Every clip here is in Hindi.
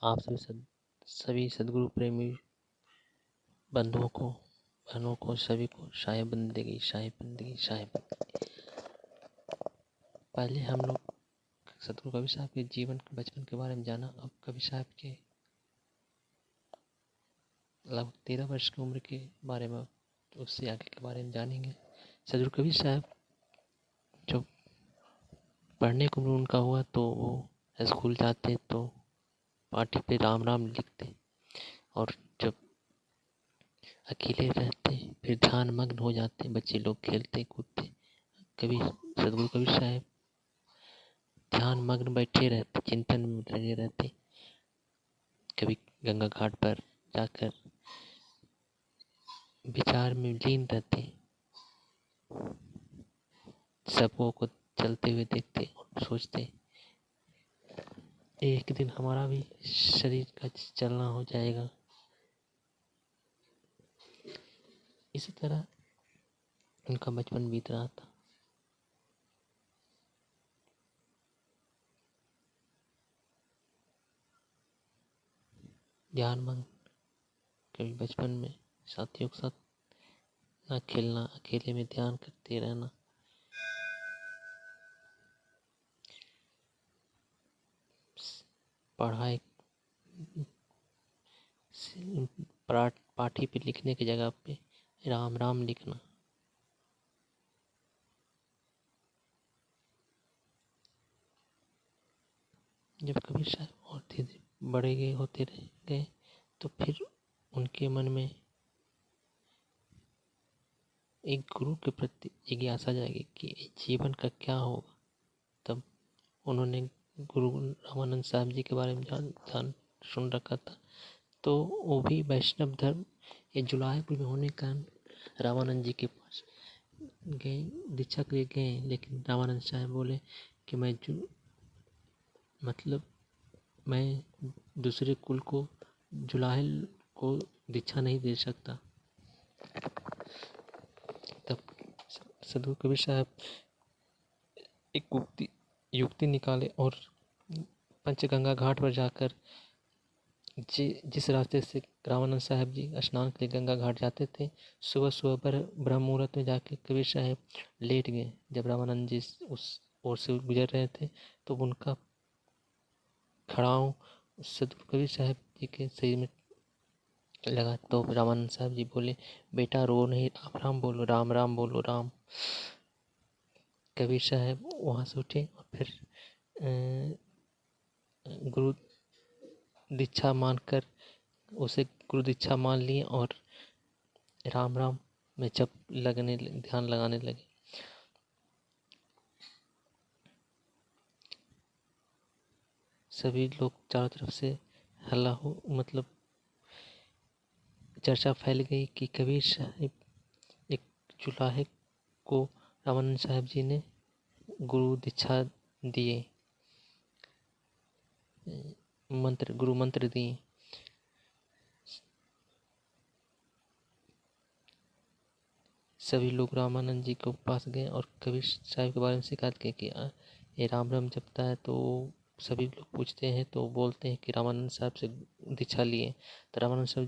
आप सभी सद्गुरु प्रेमी बंधुओं को, बहनों को, सभी को शाहे बंदगी, शाहे बंदगी, शाहे बंदगी। पहले हम लोग सतगुरु कबीर साहब के जीवन बचपन के बारे में जाना। अब कबीर साहब के लगभग 13 वर्ष की उम्र के बारे में, उससे आगे के बारे में जानेंगे। सतगुरु कबीर साहब जब पढ़ने को उनका हुआ तो वो स्कूल जाते तो पाठी पे राम राम लिखते, और जब अकेले रहते फिर ध्यान मग्न हो जाते। बच्चे लोग खेलते कूदते, सतगुरु कबीर साहब ध्यान मग्न बैठे रहते, चिंतन में लगे रहते। कभी गंगा घाट पर जाकर विचार में लीन रहते, सबों को चलते हुए देखते और सोचते एक दिन हमारा भी शरीर का चलना हो जाएगा। इसी तरह उनका बचपन बीत रहा था। ध्यान मग्न, कभी बचपन में साथियों के साथ ना खेलना, अकेले में ध्यान करते रहना। पढ़ाई पाठी पे लिखने की जगह पे राम राम लिखना। जब कबीर साहब और धीरे बड़े गए तो फिर उनके मन में एक गुरु के प्रति जिज्ञासा जाएगी कि जीवन का क्या होगा। तब उन्होंने गुरु रामानंद साहब जी के बारे में जान सुन रखा था, तो वो भी वैष्णव धर्म ये जुलाईपुर में होने के कारण रामानंद जी के पास गए, दीक्षा के लिए गए। लेकिन रामानंद साहब बोले कि मैं दूसरे कुल को, जुलाहिल को दीक्षा नहीं दे सकता। तब सदगुरु कबीर साहब एक युक्ति निकाले और पंचगंगा घाट पर जाकर जिस रास्ते से रामानंद साहब जी स्नान के लिए गंगा घाट जाते थे, सुबह सुबह पर ब्रह्म मुहूर्त में जाके कबीर साहब लेट गए। जब रामानंद जी उस ओर से गुजर रहे थे तो उनका खड़ाऊ सदगुरु कबीर साहब जी के शरीर में लगा। तो रामानंद साहब जी बोले, बेटा रो नहीं, राम राम बोलो, राम राम बोलो, राम। कबीर साहब वहाँ से उठे और फिर गुरु दीक्षा मानकर उसे गुरु दीक्षा मान लिए और राम राम में ध्यान लगाने लगे। सभी लोग चारों तरफ से हल्ला हो, चर्चा फैल गई कि कबीर साहब एक जुलाहे को रामानंद साहब जी ने गुरु दीक्षा दिए, गुरु मंत्र दिए। सभी लोग रामानंद जी के पास गए और कबीर साहब के बारे में शिकायत की कि ये राम राम जपता है। तो सभी लोग पूछते हैं तो बोलते हैं कि रामानंद साहब से दीक्षा लिए। तो रामानंद साहब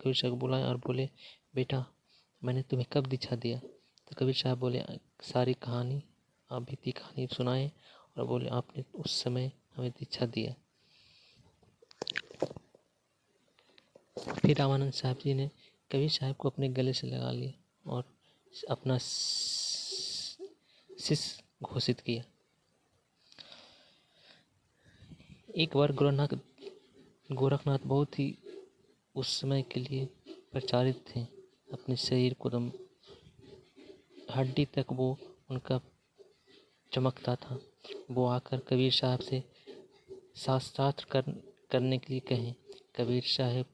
कबीर साहब को बुलाए और बोले, बेटा मैंने तुम्हें कब दीक्षा दिया? तो कबीर साहब बोले, सारी कहानी, आप बीती कहानी सुनाए और बोले आपने उस समय हमें दीक्षा दिया। फिर रामानंद साहब जी ने कबीर साहब को अपने गले से लगा लिया और अपना शिष्य घोषित किया। एक बार गोरखनाथ बहुत ही उस समय के लिए प्रचारित थे। अपने शरीर को दम हड्डी तक वो उनका चमकता था। वो आकर कबीर साहब से शास्त्रार्थ करने के लिए कहें। कबीर साहब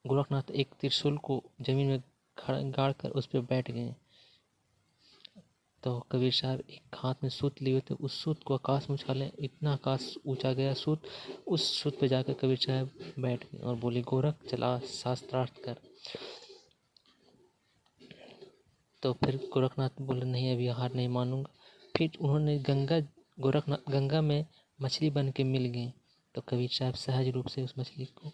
गोरखनाथ एक त्रिशूल को जमीन में गाड़ कर उस पर बैठ गए। तो कबीर साहब एक हाथ में सूत लिए हुए थे, उस सूत को आकाश में उछाले, इतना आकाश ऊंचा गया सूत। उस सूत पे जाकर कबीर साहब बैठ गए और बोले, गोरख चला शास्त्रार्थ कर। तो फिर गोरखनाथ बोले, नहीं अभी हार नहीं मानूंगा। फिर उन्होंने गोरखनाथ गंगा में मछली बन के मिल गए। तो कबीर साहब सहज रूप से उस मछली को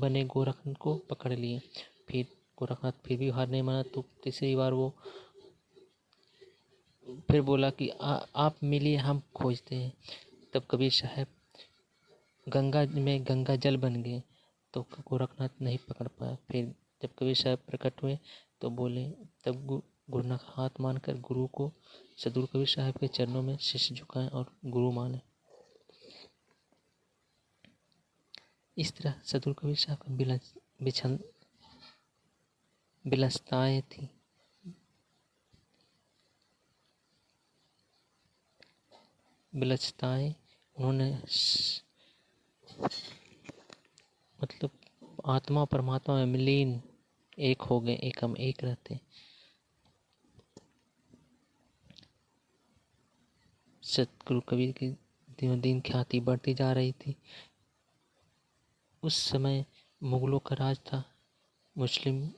बने गोरखनाथ को पकड़ लिए। फिर गोरखनाथ फिर भी हार नहीं माना, तो तीसरी बार वो फिर बोला कि आप मिलिए, हम खोजते हैं। तब कबीर साहब गंगा में गंगा जल बन गए, तो गोरखनाथ नहीं पकड़ पाया। फिर जब कबीर साहब प्रकट हुए तो बोले, तब गुरुनाथ हाथ मानकर गुरु को सदगुरु कबीर साहब के चरणों में शीश झुकाएं और गुरु माने। इस तरह सदगुरु कबीर साहब का विलसताएं थी। विलसताएं उन्होंने मतलब आत्मा परमात्मा में विलीन एक हो गए, एक हम एक रहते। सतगुरु कबीर की दिनों दिन ख्याति बढ़ती जा रही थी। उस समय मुगलों का राज था, मुस्लिम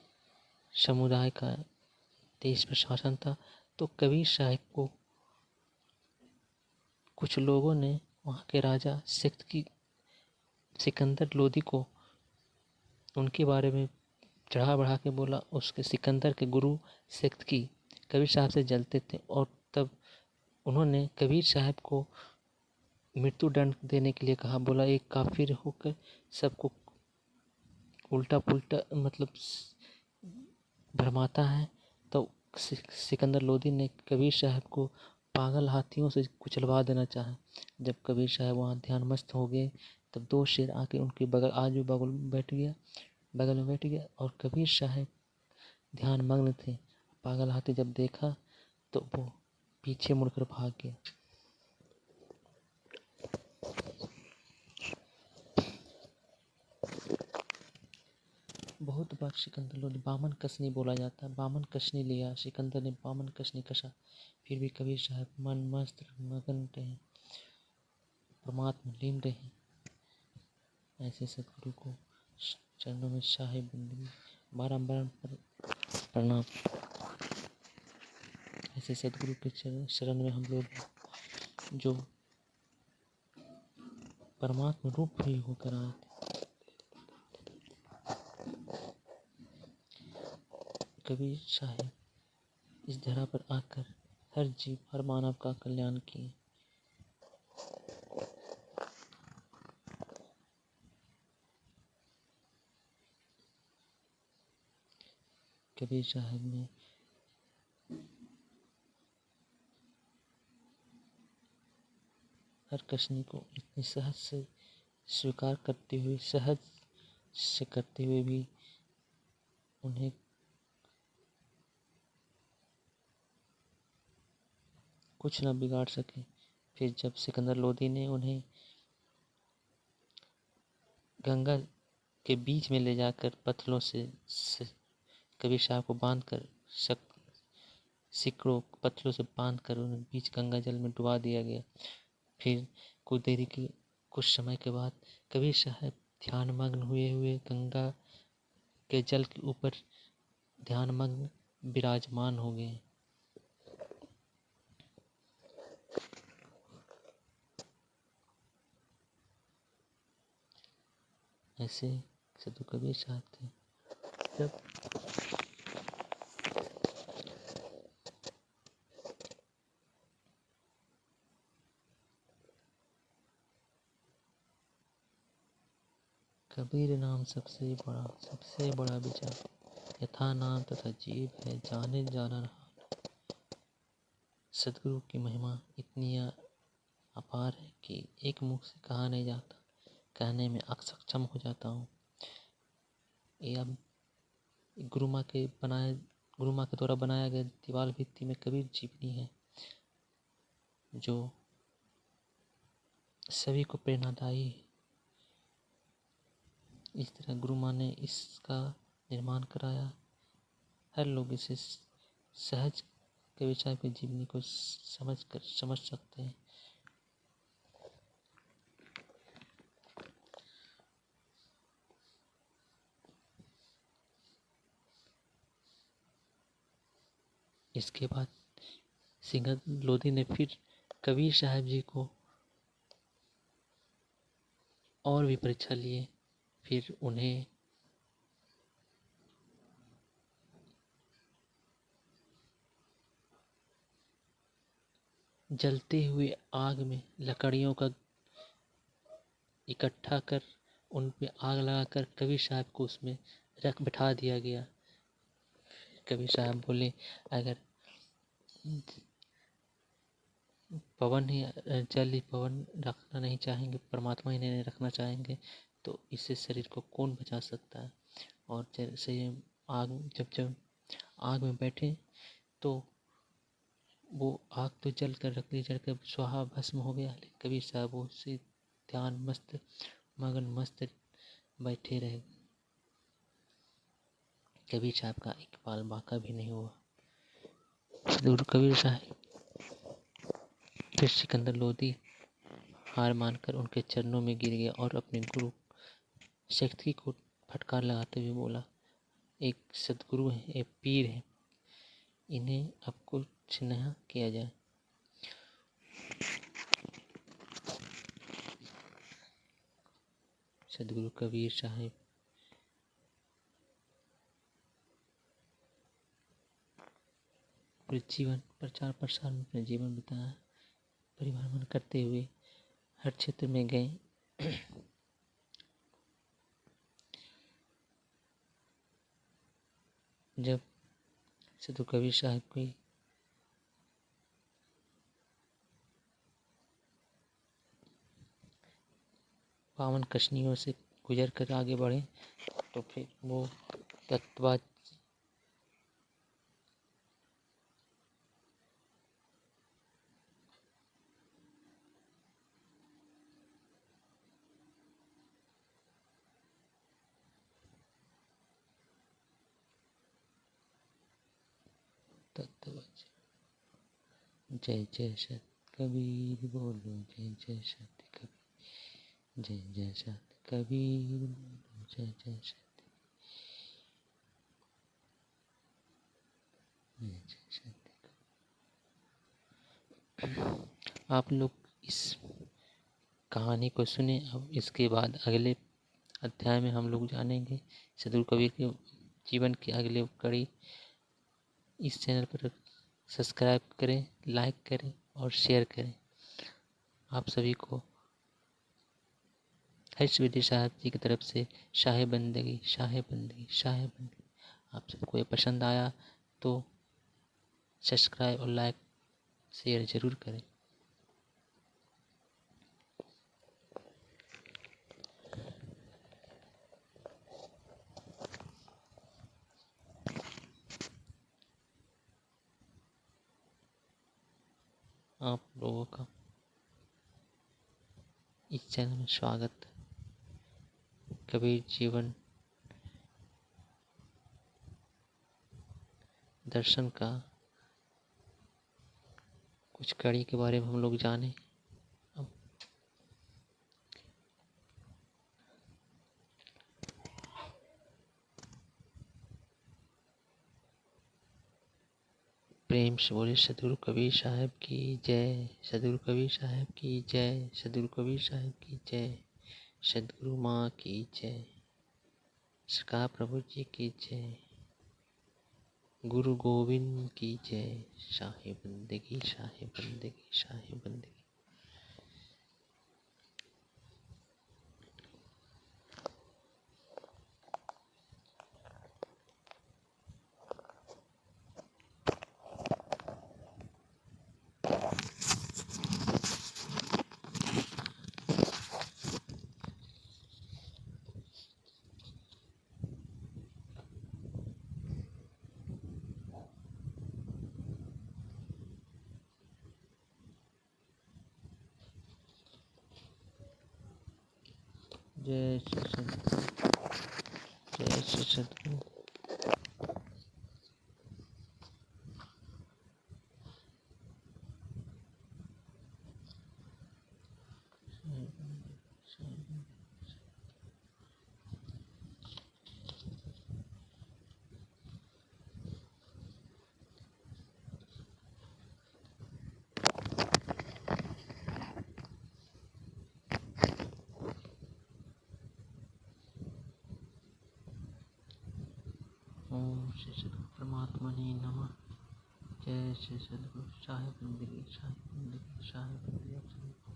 समुदाय का देश पर शासन था। तो कबीर साहब को कुछ लोगों ने वहाँ के राजा सिकंदर लोदी को उनके बारे में चढ़ा बढ़ा के बोला। उसके सिकंदर के गुरु सिक्तकी कबीर साहब से जलते थे, और तब उन्होंने कबीर साहब को मृत्यु दंड देने के लिए कहा। बोला, एक काफिर होकर सबको उल्टा पुल्टा मतलब भरमाता है। तो सिकंदर लोदी ने कबीर साहब को पागल हाथियों से कुचलवा देना चाहा। जब कबीर साहब वहाँ ध्यान मस्त हो गए, तब 2 शेर आके उनके बगल में बैठ गया और कबीर साहब ध्यान मग्न थे। पागल हाथी जब देखा तो वो पीछे मुड़कर भाग गया। बहुत बार सिकंदर लोदी बामन कसनी बोला जाता है। बामन कसनी लिया, सिकंदर ने बामन कसनी कसा। फिर भी कबीर साहब मन मस्त मगन रहे, परमात्मा लीन रहे। ऐसे सदगुरु को चरणों में शाही बंदगी बारंबार प्रणाम। ऐसे सदगुरु के शरण में हम लोग जो परमात्मा रूप ही होकर आए थे। कबीर साहब इस धरा पर आकर हर जीव हर मानव का कल्याण किए। कबीर साहब ने हर कष्णी को इतनी सहज से स्वीकार करते हुए, सहज से करते हुए भी उन्हें कुछ न बिगाड़ सके। फिर जब सिकंदर लोदी ने उन्हें गंगा के बीच में ले जाकर पत्थरों से कबीर साहब को बांधकर सिकड़ों पत्थरों से बांधकर उन्हें बीच गंगा जल में डुबा दिया गया। फिर कुछ समय के बाद कबीर साहब ध्यानमग्न हुए गंगा के जल के ऊपर ध्यानमग्न विराजमान हो गए। ऐसे सदगुरु कबीर साहब थे। जब कबीर नाम सबसे बड़ा विचार, यथा नाम तथा जीव है जाने जाना। सदगुरु की महिमा इतनी अपार है कि एक मुख से कहा नहीं जाता, कहने में अक्षम हो जाता हूँ। ये अब गुरु माँ के द्वारा बनाया गया दीवार भित्ति में कबीर जीवनी है, जो सभी को प्रेरणादायी है। इस तरह गुरु माँ ने इसका निर्माण कराया। हर लोग इसे सहज कबीर साहब की जीवनी को समझ सकते हैं। इसके बाद सिकंदर लोदी ने फिर कबीर साहब जी को और भी परीक्षा लिए। फिर उन्हें जलते हुए आग में लकड़ियों का इकट्ठा कर उन पे आग लगाकर कबीर साहब को उसमें रख बिठा दिया गया। कबीर साहब बोले, अगर पवन ही जल ही पवन रखना नहीं चाहेंगे, परमात्मा ही नहीं रखना चाहेंगे, तो इससे शरीर को कौन बचा सकता है। और जैसे आग जब आग में बैठे तो वो आग तो जल कर लकड़ी जल कर स्वाहा भस्म हो गया, लेकिन कबीर साहब उसी ध्यान मगन मस्त बैठे रहे। कबीर साहब का एक बाल बांका भी नहीं हुआ। जरूर कबीर साहब फिर सिकंदर लोधी हार मानकर उनके चरणों में गिर गया और अपने गुरु शक्ति को फटकार लगाते हुए बोला, एक सदगुरु है, एक पीर है, इन्हें अब कुछ नहीं किया जाए। सदगुरु कबीर साहब पूरे जीवन प्रचार प्रसार में अपना जीवन बिताया। परिभ्रमण करते हुए हर क्षेत्र में गए। जब सदगुरु कबीर साहब की पावन कशनियों से गुजर कर आगे बढ़े तो फिर वो तत्ववाद जय जय सत कबीर बोलो, जय जय सत कबीर, जय जय सत कबीर बोलो, जय जय सत, जय जय सत। आप लोग इस कहानी को सुने। अब इसके बाद अगले अध्याय में हम लोग जानेंगे सदगुरु कबीर के जीवन की अगले कड़ी। इस चैनल पर सब्सक्राइब करें, लाइक करें और शेयर करें। आप सभी को हर्ष विधि साहब जी की तरफ से शाहे बंदगी, शाहे बंदगी, शाहे बंदगी। आप सबको ये पसंद आया तो सब्सक्राइब और लाइक शेयर जरूर करें। आप लोगों का इस चैनल में स्वागत। कबीर जीवन दर्शन का कुछ कड़ी के बारे में हम लोग जाने। अब प्रेम से बोले सदगुरु कबीर साहब की जय, सदगुरु कबीर साहब की जय, सदगुरु कबीर साहब की जय, सदगुरु माँ की जय, सरकार प्रभु जी की जय, गुरु गोविंद की जय। शाहे बंदगी, शाहे बंदगी, शाहे बंदगी। जय श्री सद्गुरु, जय श्री सद्गुरु। ओम श्री सद्गुरु परमात्मा ने नमः। जय श्री सद्गुरु। शाही बंदगी, शाही बंदगी, शाही बंदगी।